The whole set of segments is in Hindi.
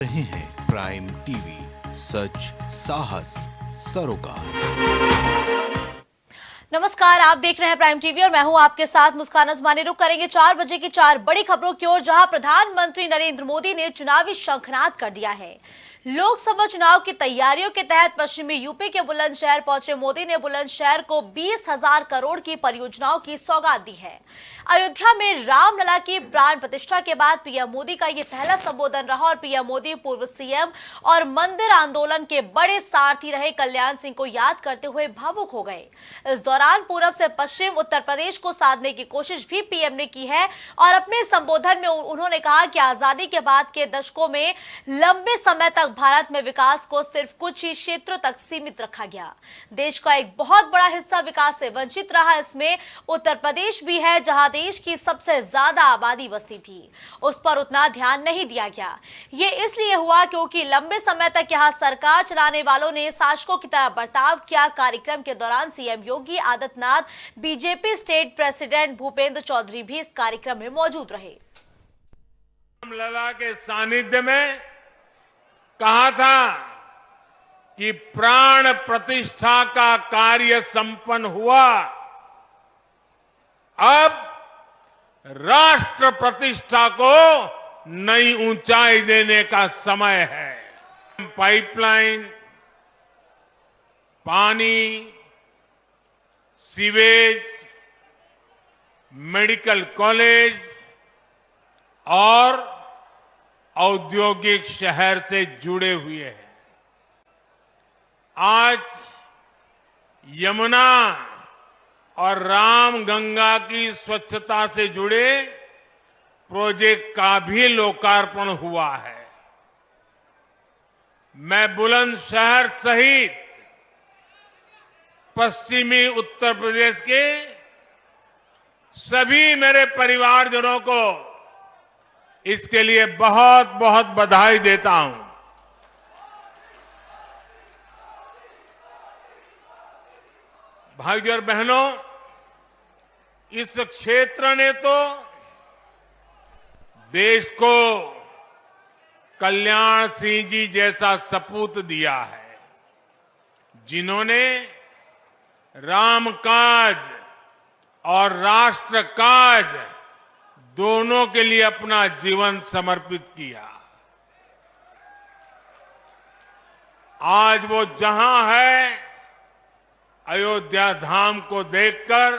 रहे हैं प्राइम टीवी, सच साहस सरोकार। नमस्कार, आप देख रहे हैं प्राइम टीवी और मैं हूं आपके साथ मुस्कान अजमानी। रुक करेंगे 4 बजे की 4 बड़ी खबरों की ओर, जहां प्रधानमंत्री नरेंद्र मोदी ने चुनावी शंखनाद कर दिया है। लोकसभा चुनाव की तैयारियों के तहत पश्चिमी यूपी के बुलंदशहर पहुंचे मोदी ने बुलंदशहर को 20,000 करोड़ की परियोजनाओं की सौगात दी है। अयोध्या में रामलला की प्राण प्रतिष्ठा के बाद पीएम मोदी का यह पहला संबोधन रहा और पीएम मोदी पूर्व सीएम और मंदिर आंदोलन के बड़े सारथी रहे कल्याण सिंह को याद करते हुए भावुक हो गए। इस दौरान पूरब से पश्चिम उत्तर प्रदेश को साधने की कोशिश भी पीएम ने की है और अपने संबोधन में उन्होंने कहा कि आजादी के बाद के दशकों में लंबे समय तक भारत में विकास को सिर्फ कुछ ही क्षेत्रों तक सीमित रखा गया। देश का एक बहुत बड़ा हिस्सा विकास से वंचित रहा। इसमें उत्तर प्रदेश भी है, जहां देश की सबसे ज्यादा आबादी बसती थी। उस पर उतना ध्यान नहीं दिया गया। ये इसलिए हुआ क्योंकि लंबे समय तक यहां सरकार चलाने वालों ने शासकों की तरह बर्ताव किया। कार्यक्रम के दौरान CM Yogi Adityanath, BJP state president Bhupendra Chaudhary भी इस कार्यक्रम में मौजूद रहे। रामलला के सानिध्य में कहा था कि प्राण प्रतिष्ठा का कार्य संपन्न हुआ, अब राष्ट्र प्रतिष्ठा को नई ऊंचाई देने का समय है। पाइपलाइन, पानी, सीवेज, मेडिकल कॉलेज और औद्योगिक शहर से जुड़े हुए हैं। आज यमुना और रामगंगा की स्वच्छता से जुड़े प्रोजेक्ट का भी लोकार्पण हुआ है। मैं बुलंदशहर सहित पश्चिमी उत्तर प्रदेश के सभी मेरे परिवारजनों को इसके लिए बहुत बहुत बधाई देता हूं। भाइयों और बहनों, इस क्षेत्र ने तो देश को कल्याण सिंह जी जैसा सपूत दिया है, जिन्होंने राम काज और राष्ट्र काज दोनों के लिए अपना जीवन समर्पित किया। आज वो जहां है, अयोध्या धाम को देखकर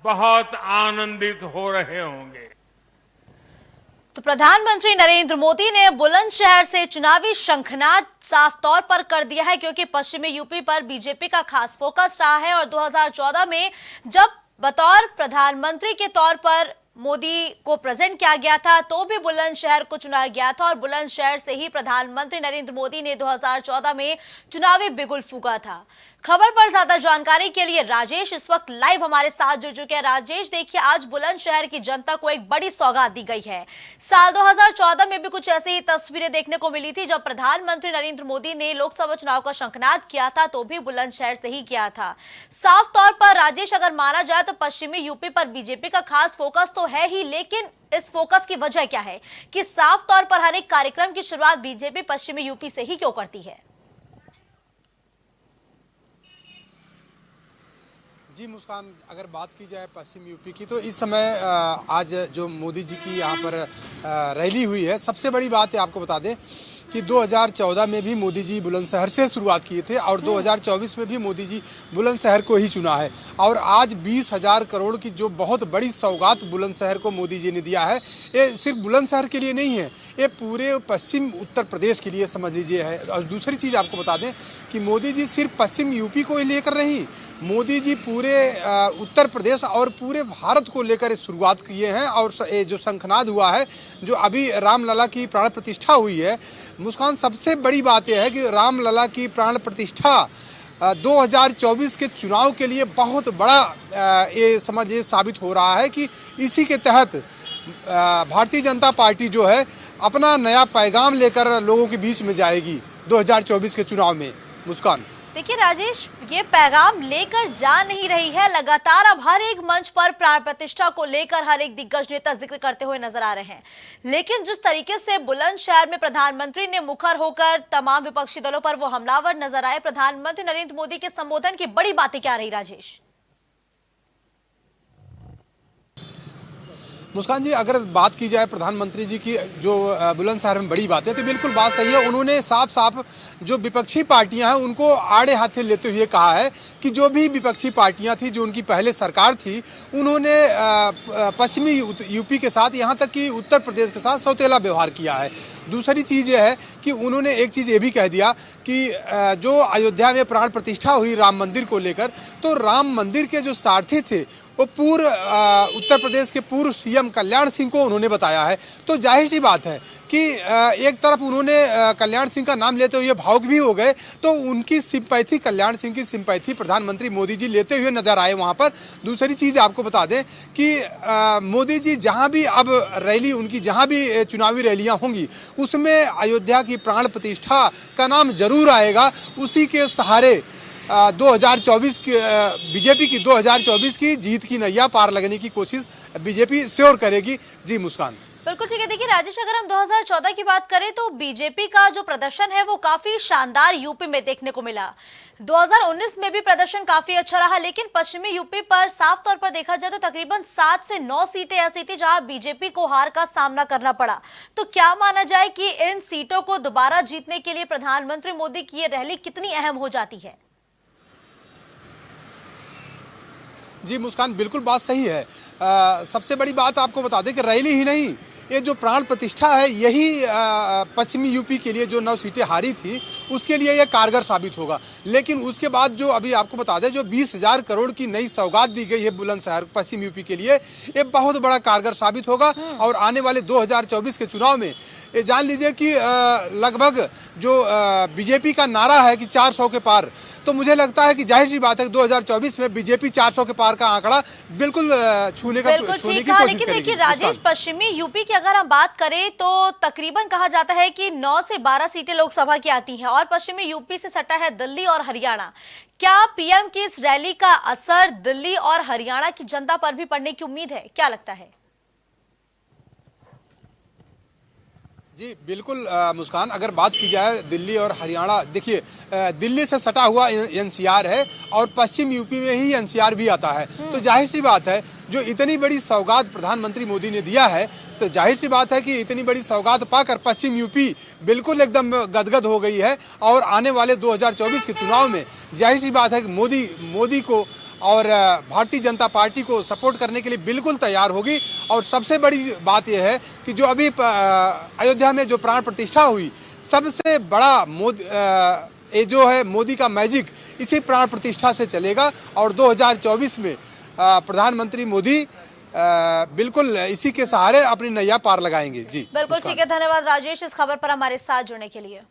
बहुत आनंदित हो रहे होंगे। तो प्रधानमंत्री नरेंद्र मोदी ने बुलंदशहर से चुनावी शंखनाद साफ तौर पर कर दिया है, क्योंकि पश्चिमी यूपी पर बीजेपी का खास फोकस रहा है और 2014 में जब बतौर प्रधानमंत्री के तौर पर मोदी को प्रेजेंट किया गया था तो भी बुलंदशहर को चुना गया था और बुलंदशहर से ही प्रधानमंत्री नरेंद्र मोदी ने 2014 में चुनावी बिगुल फूंका था। खबर पर ज्यादा जानकारी के लिए राजेश इस वक्त लाइव हमारे साथ जुड़ चुके हैं। राजेश, देखिए, आज बुलंदशहर की जनता को एक बड़ी सौगात दी गई है। साल 2014 में भी कुछ ऐसी तस्वीरें देखने को मिली थी जब प्रधानमंत्री नरेंद्र मोदी ने लोकसभा चुनाव का शंखनाद किया था तो भी बुलंदशहर से ही किया था। साफ तौर पर राजेश, अगर माना जाए तो पश्चिमी यूपी पर बीजेपी का खास फोकस तो है ही, लेकिन इस फोकस की वजह क्या है कि साफ तौर पर हर एक कार्यक्रम की शुरुआत बीजेपी पश्चिमी यूपी से ही क्यों करती है? जी मुस्कान, अगर बात की जाए पश्चिम यूपी की तो इस समय आज जो मोदी जी की यहाँ पर रैली हुई है, सबसे बड़ी बात है आपको बता दें कि 2014 में भी मोदी जी बुलंदशहर से शुरुआत किए थे और 2024 में भी मोदी जी बुलंदशहर को ही चुना है और आज 20,000 करोड़ की जो बहुत बड़ी सौगात बुलंदशहर को मोदी जी ने दिया है, ये सिर्फ बुलंदशहर के लिए नहीं है, ये पूरे पश्चिम उत्तर प्रदेश के लिए समझ लीजिए है। और दूसरी चीज़ आपको बता दें कि मोदी जी सिर्फ पश्चिम यूपी को लेकर नहीं, मोदी जी पूरे उत्तर प्रदेश और पूरे भारत को लेकर शुरुआत किए हैं और ये जो शंखनाद हुआ है, जो अभी रामलला की प्राण प्रतिष्ठा हुई है, मुस्कान, सबसे बड़ी बात यह है कि रामलला की प्राण प्रतिष्ठा 2024 के चुनाव के लिए बहुत बड़ा ये समझिए साबित हो रहा है कि इसी के तहत भारतीय जनता पार्टी जो है अपना नया पैगाम लेकर लोगों के बीच में जाएगी 2024 के चुनाव में। मुस्कान, देखिए राजेश, ये पैगाम लेकर जा नहीं रही है। लगातार अब हर एक मंच पर प्राण प्रतिष्ठा को लेकर हर एक दिग्गज नेता जिक्र करते हुए नजर आ रहे हैं, लेकिन जिस तरीके से बुलंदशहर में प्रधानमंत्री ने मुखर होकर तमाम विपक्षी दलों पर वो हमलावर नजर आए, प्रधानमंत्री नरेंद्र मोदी के संबोधन की बड़ी बातें क्या रही राजेश? मुस्कान जी, अगर बात की जाए प्रधानमंत्री जी की जो बुलंदशहर में बड़ी बात है तो बिल्कुल बात सही है। उन्होंने साफ साफ जो विपक्षी पार्टियां हैं उनको आड़े हाथे लेते हुए कहा है कि जो भी विपक्षी पार्टियां थी, जो उनकी पहले सरकार थी, उन्होंने पश्चिमी यूपी के साथ, यहाँ तक कि उत्तर प्रदेश के साथ सौतेला व्यवहार किया है। दूसरी चीज़ यह है कि उन्होंने एक चीज़ ये भी कह दिया कि जो अयोध्या में प्राण प्रतिष्ठा हुई राम मंदिर को लेकर, तो राम मंदिर के जो सारथी थे वो उत्तर प्रदेश के पूर्व सीएम कल्याण सिंह को उन्होंने बताया है। तो जाहिर सी बात है कि एक तरफ उन्होंने कल्याण सिंह का नाम लेते हुए भावुक भी हो गए, तो उनकी सिंपैथी, कल्याण सिंह की सिंपैथी प्रधानमंत्री मोदी जी लेते हुए नजर आए वहाँ पर। दूसरी चीज़ आपको बता दें कि मोदी जी जहाँ भी अब रैली उनकी, जहाँ भी चुनावी रैलियाँ होंगी, उसमें अयोध्या की प्राण प्रतिष्ठा का नाम जरूर आएगा। उसी के सहारे 2024 की बीजेपी की 2024 की जीत की नैया पार लगने की कोशिश बीजेपी श्योर करेगी। जी मुस्कान। बिल्कुल ठीक है। देखिए राजेश, अगर हम 2014 की बात करें तो बीजेपी का जो प्रदर्शन है वो काफी शानदार यूपी में देखने को मिला। 2019 में भी प्रदर्शन काफी अच्छा रहा, लेकिन पश्चिमी यूपी पर साफ तौर पर देखा जाए तो तकरीबन 7 से 9 सीटें ऐसी थी जहां बीजेपी को हार का सामना करना पड़ा। तो क्या माना जाए कि इन सीटों को दोबारा जीतने के लिए प्रधानमंत्री मोदी की ये रैली कितनी अहम हो जाती है? जी मुस्कान, बिल्कुल बात सही है। सबसे बड़ी बात आपको बता दें कि रैली ही नहीं, ये जो प्राण प्रतिष्ठा है यही पश्चिमी यूपी के लिए जो 9 सीटें हारी थी उसके लिए ये कारगर साबित होगा। लेकिन उसके बाद जो अभी आपको बता दें, जो 20,000 करोड़ की नई सौगात दी गई है बुलंदशहर पश्चिम यूपी के लिए, ये बहुत बड़ा कारगर साबित होगा। और आने वाले 2024 के चुनाव में ये जान लीजिए कि लगभग जो बीजेपी का नारा है कि 400 के पार, तो मुझे लगता है कि जाहिर सी बात है कि 2024 में बीजेपी 400 के पार का आंकड़ा बिल्कुल छूने की कोशिश करेगी। लेकिन देखिए राजेश, पश्चिमी यूपी की अगर हम बात करें तो तकरीबन कहा जाता है कि 9 से 12 सीटें लोकसभा की आती हैं और पश्चिमी यूपी से सटा है दिल्ली और हरियाणा। क्या पीएम की इस रैली का असर दिल्ली और हरियाणा की जनता पर भी पड़ने की उम्मीद है? क्या लगता है? जी बिल्कुल मुस्कान, अगर बात की जाए दिल्ली और हरियाणा, देखिए दिल्ली से सटा हुआ एनसीआर है और पश्चिम यूपी में ही एनसीआर भी आता है। तो जाहिर सी बात है, जो इतनी बड़ी सौगात प्रधानमंत्री मोदी ने दिया है, तो जाहिर सी बात है कि इतनी बड़ी सौगात पाकर पश्चिम यूपी बिल्कुल एकदम गदगद हो गई है। और आने वाले 2024 के चुनाव में जाहिर सी बात है कि मोदी को और भारतीय जनता पार्टी को सपोर्ट करने के लिए बिल्कुल तैयार होगी। और सबसे बड़ी बात यह है कि जो अभी अयोध्या में जो प्राण प्रतिष्ठा हुई, सबसे बड़ा ये जो है मोदी का मैजिक इसी प्राण प्रतिष्ठा से चलेगा। और 2024 में प्रधानमंत्री मोदी बिल्कुल इसी के सहारे अपनी नैया पार लगाएंगे। जी बिल्कुल ठीक है। धन्यवाद राजेश इस खबर पर हमारे साथ जुड़ने के लिए।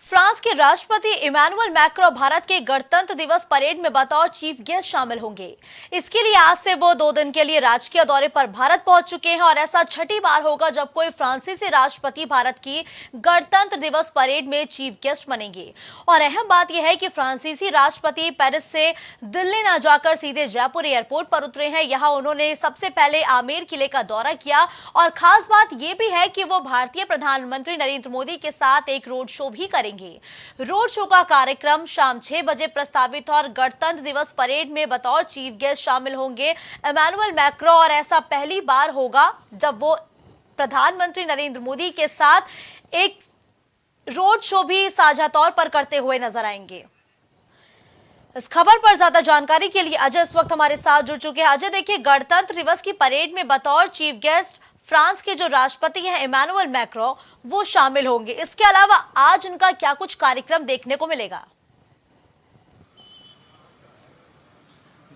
फ्रांस के राष्ट्रपति इमैनुअल मैक्रों भारत के गणतंत्र दिवस परेड में बतौर चीफ गेस्ट शामिल होंगे। इसके लिए आज से वो 2 दिन के लिए राजकीय दौरे पर भारत पहुंच चुके हैं और ऐसा छठी बार होगा जब कोई फ्रांसीसी राष्ट्रपति भारत की गणतंत्र दिवस परेड में चीफ गेस्ट बनेंगे। और अहम बात यह है कि फ्रांसीसी राष्ट्रपति पेरिस से दिल्ली न जाकर सीधे जयपुर एयरपोर्ट पर उतरे हैं। यहाँ उन्होंने सबसे पहले आमेर किले का दौरा किया और खास बात यह भी है कि वो भारतीय प्रधानमंत्री नरेंद्र मोदी के साथ एक रोड शो भी करेंगे। रोड शो का कार्यक्रम शाम 6 बजे प्रस्तावित और गणतंत्र दिवस परेड में बतौर चीफ गेस्ट शामिल होंगे इमैनुअल मैक्रों। और ऐसा पहली बार होगा जब वो प्रधानमंत्री नरेंद्र मोदी के साथ एक रोड शो भी साझा तौर पर करते हुए नजर आएंगे। इस खबर पर ज्यादा जानकारी के लिए अजय इस वक्त हमारे साथ जुड़ चुके हैं। अजय, देखिए गणतंत्र दिवस की परेड में बतौर चीफ गेस्ट फ्रांस के जो राष्ट्रपति हैं इमैनुअल मैक्रों, वो शामिल होंगे। इसके अलावा आज उनका क्या कुछ कार्यक्रम देखने को मिलेगा?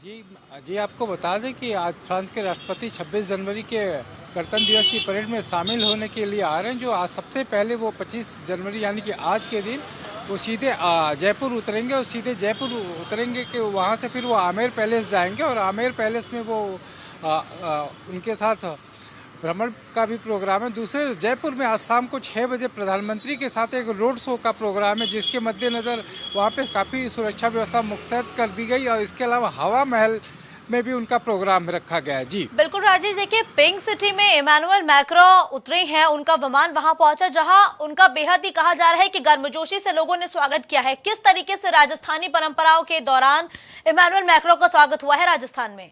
जी आपको बता दें कि आज फ्रांस के राष्ट्रपति 26 जनवरी के गणतंत्र दिवस की परेड में शामिल होने के लिए आ रहे हैं। जो आज सबसे पहले वो 25 जनवरी यानी कि आज के दिन वो सीधे जयपुर उतरेंगे और सीधे जयपुर उतरेंगे कि वहाँ से फिर वो आमेर पैलेस जाएंगे और आमेर पैलेस में वो उनके साथ भ्रमण का भी प्रोग्राम है। दूसरे जयपुर में आज शाम को 6 बजे प्रधानमंत्री के साथ एक रोड शो का प्रोग्राम है, जिसके मद्देनज़र वहाँ पे काफ़ी सुरक्षा व्यवस्था मुस्तैद कर दी गई और इसके अलावा हवा महल में भी उनका प्रोग्राम रखा गया है। जी बिल्कुल राजेश, देखिए पिंक सिटी में इमैनुअल मैक्रो उतरे हैं, उनका विमान वहां पहुंचा जहां उनका बेहद ही कहा जा रहा है कि गर्मजोशी से लोगों ने स्वागत किया है। किस तरीके से राजस्थानी परंपराओं के दौरान इमैनुअल मैक्रो का स्वागत हुआ है राजस्थान में?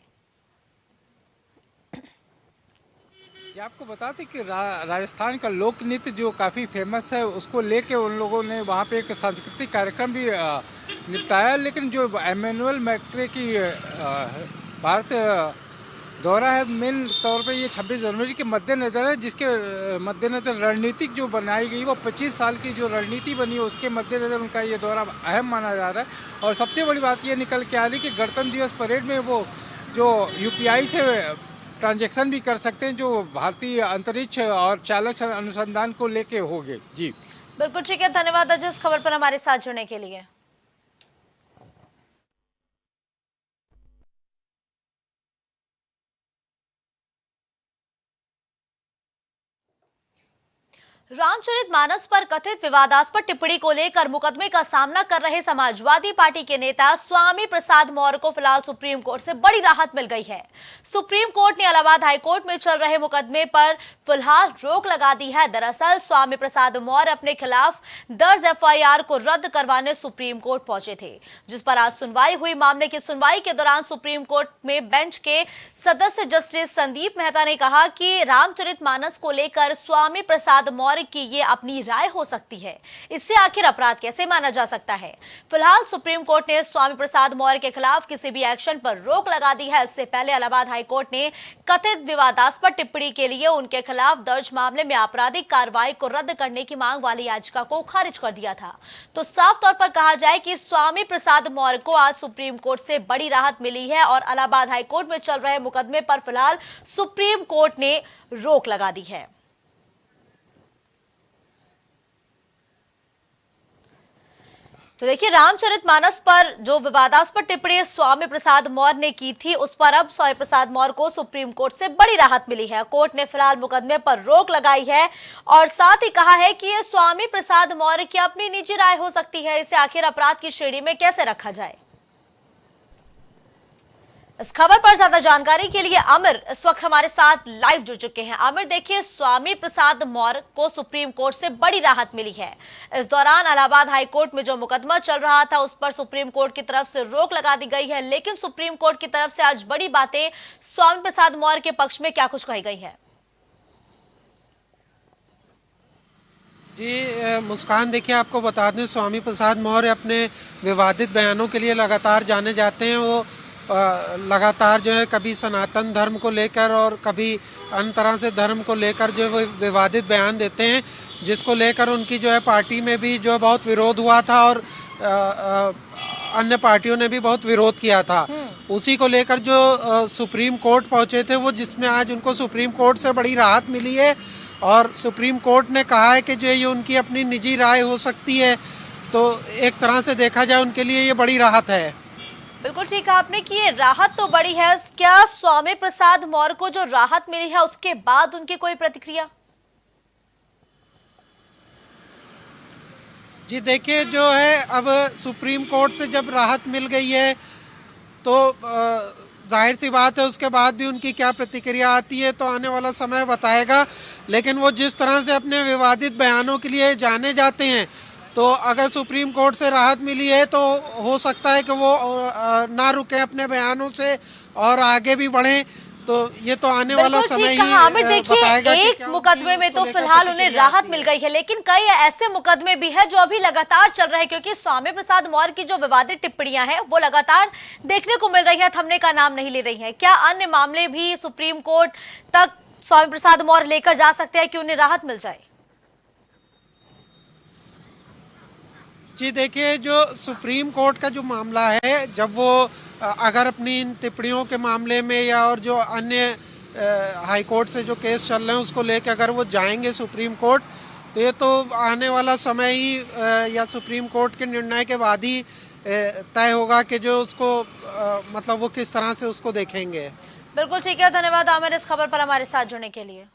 जी आपको बता दें कि राजस्थान का लोक नृत्य जो काफ़ी फेमस है, उसको लेके उन लोगों ने वहाँ पे एक सांस्कृतिक कार्यक्रम भी निपटाया। लेकिन जो इमैनुअल मैक्रो की भारत दौरा है, मेन तौर पे ये 26 जनवरी के मद्देनज़र है, जिसके मद्देनज़र रणनीतिक जो बनाई गई वो 25 साल की जो रणनीति बनी है उसके मद्देनज़र उनका ये दौरा अहम माना जा रहा है। और सबसे बड़ी बात ये निकल के आ रही है कि गणतंत्र दिवस परेड में वो जो UPI से ट्रांजैक्शन भी कर सकते हैं, जो भारतीय अंतरिक्ष और चालक अनुसंधान को लेके होंगे। जी बिल्कुल ठीक है, धन्यवाद अजय इस खबर पर हमारे साथ जुड़ने के लिए। रामचरितमानस पर कथित विवादास्पद टिप्पणी को लेकर मुकदमे का सामना कर रहे समाजवादी पार्टी के नेता स्वामी प्रसाद मौर्य को फिलहाल सुप्रीम कोर्ट से बड़ी राहत मिल गई है। सुप्रीम कोर्ट ने इलाहाबाद हाईकोर्ट में चल रहे मुकदमे पर फिलहाल रोक लगा दी है। दरअसल स्वामी प्रसाद मौर्य अपने खिलाफ दर्ज FIR को रद्द करवाने सुप्रीम कोर्ट पहुंचे थे, जिस पर आज सुनवाई हुई। मामले की सुनवाई के दौरान सुप्रीम कोर्ट में बेंच के सदस्य जस्टिस संदीप मेहता ने कहा कि रामचरितमानस को लेकर स्वामी प्रसाद मौर्य कि ये अपनी राय हो सकती है, इससे आखिर अपराध कैसे माना जा सकता है। फिलहाल सुप्रीम कोर्ट ने स्वामी प्रसाद मौर्य के खिलाफ किसी भी एक्शन पर रोक लगा दी है। इससे पहले इलाहाबाद हाईकोर्ट ने कथित विवादास्पद टिप्पणी के लिए उनके खिलाफ दर्ज मामले में आपराधिक कार्रवाई को रद्द करने की मांग वाली याचिका को खारिज कर दिया था। तो साफ तौर पर कहा जाए कि स्वामी प्रसाद मौर्य को आज सुप्रीम कोर्ट से बड़ी राहत मिली है और इलाहाबाद हाईकोर्ट में चल रहे मुकदमे पर फिलहाल सुप्रीम कोर्ट ने रोक लगा दी है। तो देखिए, रामचरितमानस पर जो विवादास्पद टिप्पणी स्वामी प्रसाद मौर्य ने की थी, उस पर अब स्वामी प्रसाद मौर्य को सुप्रीम कोर्ट से बड़ी राहत मिली है। कोर्ट ने फिलहाल मुकदमे पर रोक लगाई है और साथ ही कहा है कि ये स्वामी प्रसाद मौर्य की अपनी निजी राय हो सकती है, इसे आखिर अपराध की श्रेणी में कैसे रखा जाए। इस खबर पर ज्यादा जानकारी के लिए आमिर इस वक्त हमारे साथ लाइव जुड़ चुके हैं। आमिर, देखिए, स्वामी प्रसाद मौर्य को सुप्रीम कोर्ट से बड़ी राहत मिली है। इस दौरान इलाहाबाद हाईकोर्ट में जो मुकदमा चल रहा था उस पर सुप्रीम कोर्ट की तरफ से रोक लगा दी गई है, लेकिन सुप्रीम कोर्ट की तरफ से आज बड़ी बातें स्वामी प्रसाद मौर्य के पक्ष में क्या कुछ कही गई है? जी मुस्कान, देखिए आपको बता दें, स्वामी प्रसाद मौर्य अपने विवादित बयानों के लिए लगातार जाने जाते हैं। वो लगातार जो है कभी सनातन धर्म को लेकर और कभी अन्य तरह से धर्म को लेकर जो है विवादित बयान देते हैं, जिसको लेकर उनकी जो है पार्टी में भी जो है बहुत विरोध हुआ था और अन्य पार्टियों ने भी बहुत विरोध किया था। उसी को लेकर जो सुप्रीम कोर्ट पहुंचे थे वो, जिसमें आज उनको सुप्रीम कोर्ट से बड़ी राहत मिली है और सुप्रीम कोर्ट ने कहा है कि जो ये उनकी अपनी निजी राय हो सकती है, तो एक तरह से देखा जाए उनके लिए ये बड़ी राहत है। बिल्कुल ठीक कहा आपने कि ये राहत तो बड़ी है। क्या स्वामी प्रसाद मौर्य को जो राहत मिली है उसके बाद उनकी कोई प्रतिक्रिया? जी देखिए, जो है अब सुप्रीम कोर्ट से जब राहत मिल गई है तो जाहिर सी बात है उसके बाद भी उनकी क्या प्रतिक्रिया आती है तो आने वाला समय बताएगा। लेकिन वो जिस तरह से अपने विवादित बयानों के लिए जाने जाते हैं, तो अगर सुप्रीम कोर्ट से राहत मिली है तो हो सकता है कि वो ना रुके अपने बयानों से और आगे भी बढ़ें। तो ये तो आने वाला समय ही बताएगा। एक मुकदमे में तो फिलहाल उन्हें राहत मिल गई है, लेकिन कई ऐसे मुकदमे भी है जो अभी लगातार चल रहे हैं, क्योंकि स्वामी प्रसाद मौर्य की जो विवादित टिप्पणियां हैं वो लगातार देखने को मिल रही है, थमने का नाम नहीं ले रही है। क्या अन्य मामले भी सुप्रीम कोर्ट तक स्वामी प्रसाद मौर्य लेकर जा सकते हैं कि उन्हें राहत मिल जाए? जी देखिए, जो सुप्रीम कोर्ट का जो मामला है, जब वो अगर अपनी इन टिप्पणियों के मामले में या और जो अन्य हाई कोर्ट से जो केस चल रहे हैं उसको लेकर अगर वो जाएंगे सुप्रीम कोर्ट, तो ये तो आने वाला समय ही या सुप्रीम कोर्ट के निर्णय के बाद ही तय होगा कि जो उसको मतलब वो किस तरह से उसको देखेंगे। बिल्कुल ठीक है, धन्यवाद आमिर इस खबर पर हमारे साथ जुड़ने के लिए।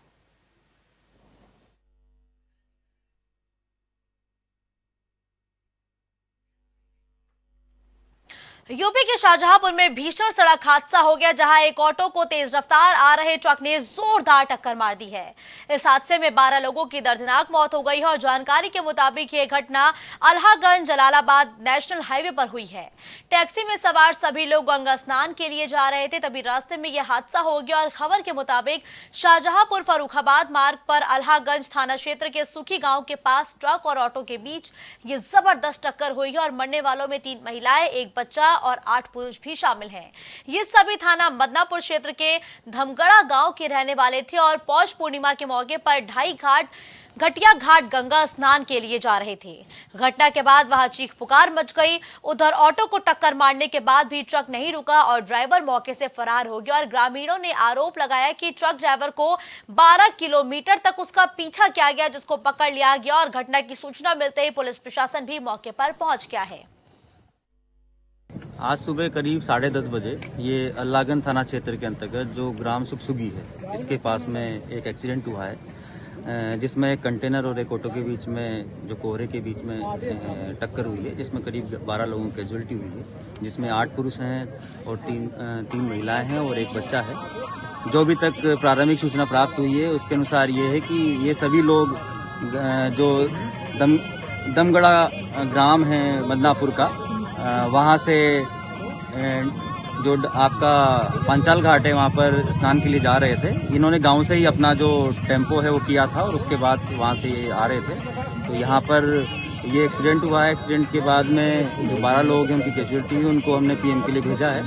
यूपी के शाहजहांपुर में भीषण सड़क हादसा हो गया, जहां एक ऑटो को तेज रफ्तार आ रहे ट्रक ने जोरदार टक्कर मार दी है। इस हादसे में 12 लोगों की दर्दनाक मौत हो गई है और जानकारी के मुताबिक ये घटना अल्लाहगंज जलालाबाद नेशनल हाईवे पर हुई है। टैक्सी में सवार सभी लोग गंगा स्नान के लिए जा रहे थे, तभी रास्ते में यह हादसा हो गया और खबर के मुताबिक शाहजहांपुर फर्रुखाबाद मार्ग पर अल्लाहगंज थाना क्षेत्र के सुखी गांव के पास ट्रक और ऑटो के बीच ये जबरदस्त टक्कर हुई है और मरने वालों में 3 महिलाएं, एक बच्चा और 8 पुरुष भी शामिल हैं। ये सभी थाना मदनापुर क्षेत्र के धमगड़ा गांव के रहने वाले थे और पौष पूर्णिमा के मौके पर घटिया घाट गंगा स्नान के लिए जा रहे थे। घटना के बाद वहां चीख पुकार मच गई। उधर ऑटो को टक्कर मारने के बाद भी ट्रक नहीं रुका और ड्राइवर मौके से फरार हो गया और ग्रामीणों ने आरोप लगाया कि ट्रक ड्राइवर को 12 किलोमीटर तक उसका पीछा किया गया, जिसको पकड़ लिया गया और घटना की सूचना मिलते ही पुलिस प्रशासन भी मौके पर पहुंच गया है। आज सुबह करीब 10:30 बजे ये अल्लाहगंज थाना क्षेत्र के अंतर्गत जो ग्राम सुखसुगी है, इसके पास में एक एक्सीडेंट हुआ है, जिसमें एक कंटेनर और एक ऑटो के बीच में जो कोहरे के बीच में टक्कर हुई है, जिसमें करीब 12 लोगों की कैजुअल्टी हुई है, जिसमें 8 पुरुष हैं और 3 महिलाएं हैं और एक बच्चा है। जो अभी तक प्रारंभिक सूचना प्राप्त हुई है उसके अनुसार ये है कि ये सभी लोग जो दमगड़ा ग्राम है मदनापुर का, वहाँ से जो आपका पांचाल घाट है वहाँ पर स्नान के लिए जा रहे थे। इन्होंने गांव से ही अपना जो टेम्पो है वो किया था और उसके बाद वहाँ से ये आ रहे थे, तो यहाँ पर ये एक्सीडेंट हुआ है। एक्सीडेंट के बाद में जो 12 लोग हैं उनकी कैजुअल्टी हुई, उनको हमने पीएम के लिए भेजा है।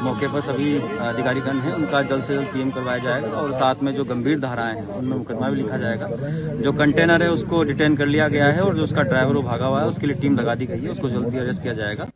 मौके पर सभी अधिकारीगण हैं, उनका जल्द से जल्द पीएम करवाया जाएगा और साथ में जो गंभीर धाराएं हैं उनमें मुकदमा भी लिखा जाएगा। जो कंटेनर है उसको डिटेन कर लिया गया है और जो उसका ड्राइवर वो भागा हुआ है उसके लिए टीम लगा दी गई है, उसको जल्दी अरेस्ट किया जाएगा।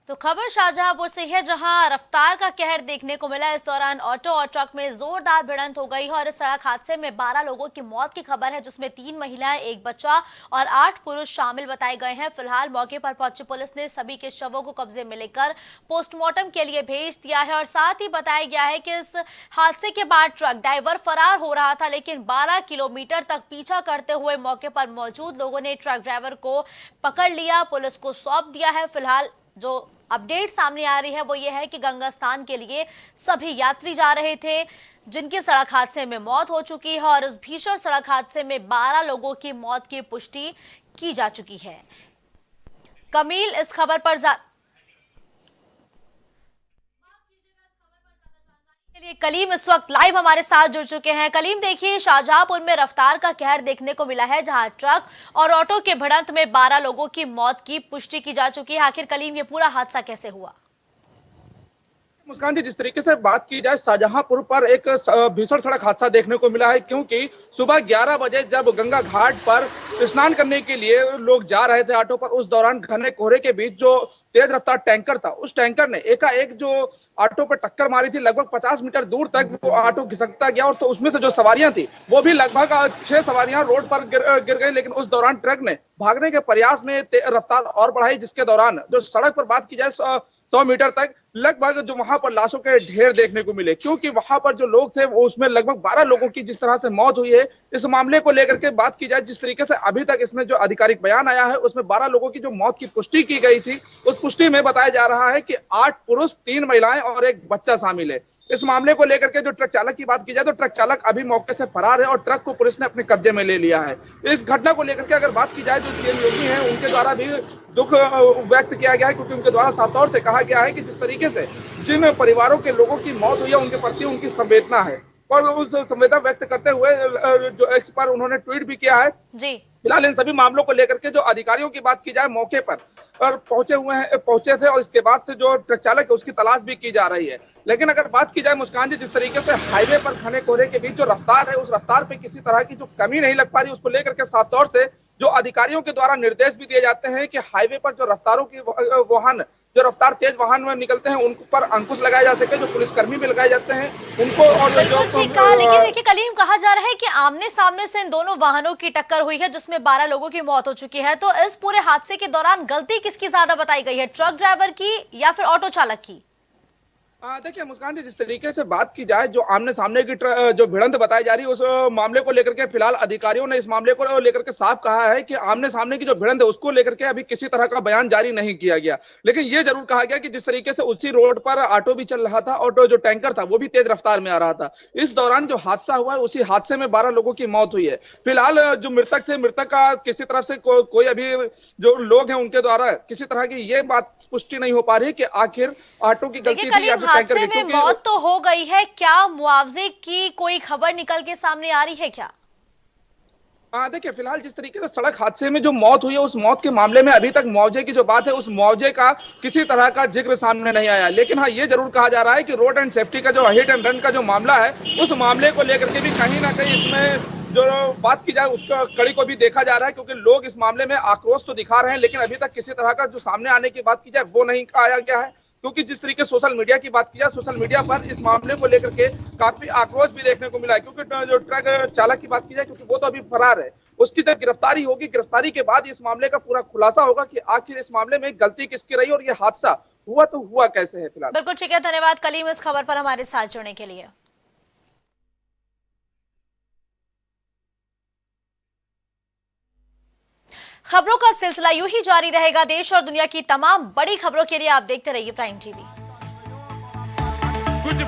तो खबर शाहजहांपुर से है, जहां रफ्तार का कहर देखने को मिला। इस दौरान ऑटो और ट्रक में जोरदार भिड़ंत हो गई है और इस सड़क हादसे में 12 लोगों की मौत की खबर है, जिसमें 3 महिलाएं, एक बच्चा और 8 पुरुष शामिल बताए गए हैं। फिलहाल मौके पर पहुंची पुलिस ने सभी के शवों को कब्जे में लेकर पोस्टमार्टम के लिए भेज दिया है और साथ ही बताया गया है कि इस हादसे के बाद ट्रक ड्राइवर फरार हो रहा था, लेकिन 12 किलोमीटर तक पीछा करते हुए मौके पर मौजूद लोगों ने ट्रक ड्राइवर को पकड़ लिया, पुलिस को सौंप दिया है। फिलहाल जो अपडेट सामने आ रही है वो ये है कि गंगा स्नान के लिए सभी यात्री जा रहे थे, जिनकी सड़क हादसे में मौत हो चुकी है और इस भीषण सड़क हादसे में 12 लोगों की मौत की पुष्टि की जा चुकी है। कमील इस खबर पर कलीम इस वक्त लाइव हमारे साथ जुड़ चुके हैं। कलीम, देखिए शाहजहांपुर में रफ्तार का कहर देखने को मिला है, जहां ट्रक और ऑटो के भिड़ंत में 12 लोगों की मौत की पुष्टि की जा चुकी है। आखिर कलीम, ये पूरा हादसा कैसे हुआ? मुस्कान जी, जिस तरीके से बात की जाए, शाहजहांपुर पर एक भीषण सड़क हादसा देखने को मिला है, क्योंकि सुबह 11 बजे जब गंगा घाट पर स्नान करने के लिए लोग जा रहे थे ऑटो पर, उस दौरान घने कोहरे के बीच जो तेज रफ्तार टैंकर था, उस टैंकर ने एकाएक जो ऑटो पर टक्कर मारी थी। लगभग 50 मीटर दूर तक वो ऑटो घिसकता गया और तो उसमें से जो सवारियां थी वो भी लगभग 6 सवारियां रोड पर गिर गई। लेकिन उस दौरान ट्रक ने भागने के प्रयास में रफ्तार और बढ़ाई, जिसके दौरान जो सड़क पर बात की जाए 100 मीटर तक लगभग जो वहां पर लाशों के ढेर देखने को मिले, क्योंकि वहां पर जो लोग थे वो उसमें लगभग 12 लोगों की जिस तरह से मौत हुई है। इस मामले को लेकर के बात की जाए, जिस तरीके से अभी तक इसमें जो आधिकारिक बयान आया है उसमें 12 लोगों की जो मौत की पुष्टि की गई थी, उस पुष्टि में बताया जा रहा है कि 8 पुरुष, 3 महिलाएं और एक बच्चा शामिल है। इस मामले को लेकर के जो ट्रक चालक की बात की जाए तो ट्रक चालक अभी मौके से फरार है और ट्रक को पुलिस ने अपने कब्जे में ले लिया है। इस घटना को लेकर के अगर बात की जाए तो सीएम योगी हैं, उनके द्वारा भी दुख व्यक्त किया गया है, क्योंकि उनके द्वारा साफ तौर से कहा गया है कि जिस तरीके से जिन परिवारों के लोगों की मौत हुई है उनके प्रति उनकी संवेदना है और उस संवेदना व्यक्त करते हुए जो एक्स पर उन्होंने ट्वीट भी किया है जी। फिलहाल इन सभी मामलों को लेकर के जो अधिकारियों की बात की जाए मौके पर और पहुंचे थे और इसके बाद से जो ट्रक चालक है उसकी तलाश भी की जा रही है। लेकिन अगर बात की जाए मुस्कान जी, जिस तरीके से हाईवे पर घने कोहरे के बीच जो रफ्तार है, उस रफ्तार पे किसी तरह की जो कमी नहीं लग पा रही, उसको लेकर के साफ तौर से जो अधिकारियों के द्वारा निर्देश भी दिए जाते हैं कि हाईवे पर जो रफ्तारों की वाहन जो रफ्तार तेज वाहन में निकलते हैं उन पर अंकुश लगाया जा सके, जो पुलिसकर्मी भी लगाए जाते हैं उनको। और लेकिन देखिए कलीम, कहा जा रहा है कि आमने सामने से इन दोनों वाहनों की टक्कर हुई है, जिसमें 12 लोगों की मौत हो चुकी है। तो इस पूरे हादसे के दौरान गलती किसकी ज्यादा बताई गई है, ट्रक ड्राइवर की या फिर ऑटो चालक की? देखिए मुस्कान जी, जिस तरीके से बात की जाए, जो आमने सामने की जो भिड़ंत बताई जा रही है, उस मामले को लेकर के फिलहाल अधिकारियों ने इस मामले को लेकर के साफ कहा है कि आमने सामने की जो भिड़ंत है उसको लेकर के अभी किसी तरह का बयान जारी नहीं किया गया। लेकिन ये जरूर कहा गया कि जिस तरीके से उसी रोड पर ऑटो भी चल रहा था और जो टैंकर था वो भी तेज रफ्तार में आ रहा था, इस दौरान जो हादसा हुआ है उसी हादसे में 12 लोगों की मौत हुई है। फिलहाल जो मृतक थे, मृतक का किसी तरफ से कोई अभी जो लोग हैं उनके द्वारा किसी तरह की ये बात पुष्टि नहीं हो पा रही कि आखिर ऑटो की गलती थी या फिर टैंकर की, में मौत तो हो गई है, क्या मुआवजे की कोई खबर निकल के सामने आ रही है क्या? देखिए फिलहाल जिस तरीके से सड़क हादसे में जो मौत हुई है उस मौत के मामले में अभी तक मुआवजे की जो बात है उस मुआवजे का किसी तरह का जिक्र सामने नहीं आया। लेकिन हाँ, ये जरूर कहा जा रहा है कि रोड एंड सेफ्टी का जो हिट एंड रन का जो मामला है उस मामले को लेकर के भी कहीं ना कहीं इसमें जो बात की जाए उसका कड़ी को भी देखा जा रहा है, क्योंकि लोग इस मामले में आक्रोश तो दिखा रहे हैं लेकिन अभी तक किसी तरह का जो सामने आने की बात की जाए वो नहीं कहा गया है। क्योंकि जिस तरीके सोशल मीडिया की बात की जाए, सोशल मीडिया पर इस मामले को लेकर के काफी आक्रोश भी देखने को मिला है। क्योंकि जो ट्रक चालक की बात की जाए, क्योंकि वो तो अभी फरार है, उसकी जब गिरफ्तारी होगी, गिरफ्तारी के बाद इस मामले का पूरा खुलासा होगा कि आखिर इस मामले में गलती किसकी रही और ये हादसा हुआ तो हुआ कैसे है। फिलहाल बिल्कुल ठीक है, धन्यवाद कलीम इस खबर पर हमारे साथ जुड़ने के लिए। खबरों का सिलसिला यूं ही जारी रहेगा। देश और दुनिया की तमाम बड़ी खबरों के लिए आप देखते रहिए प्राइम टीवी। कुछ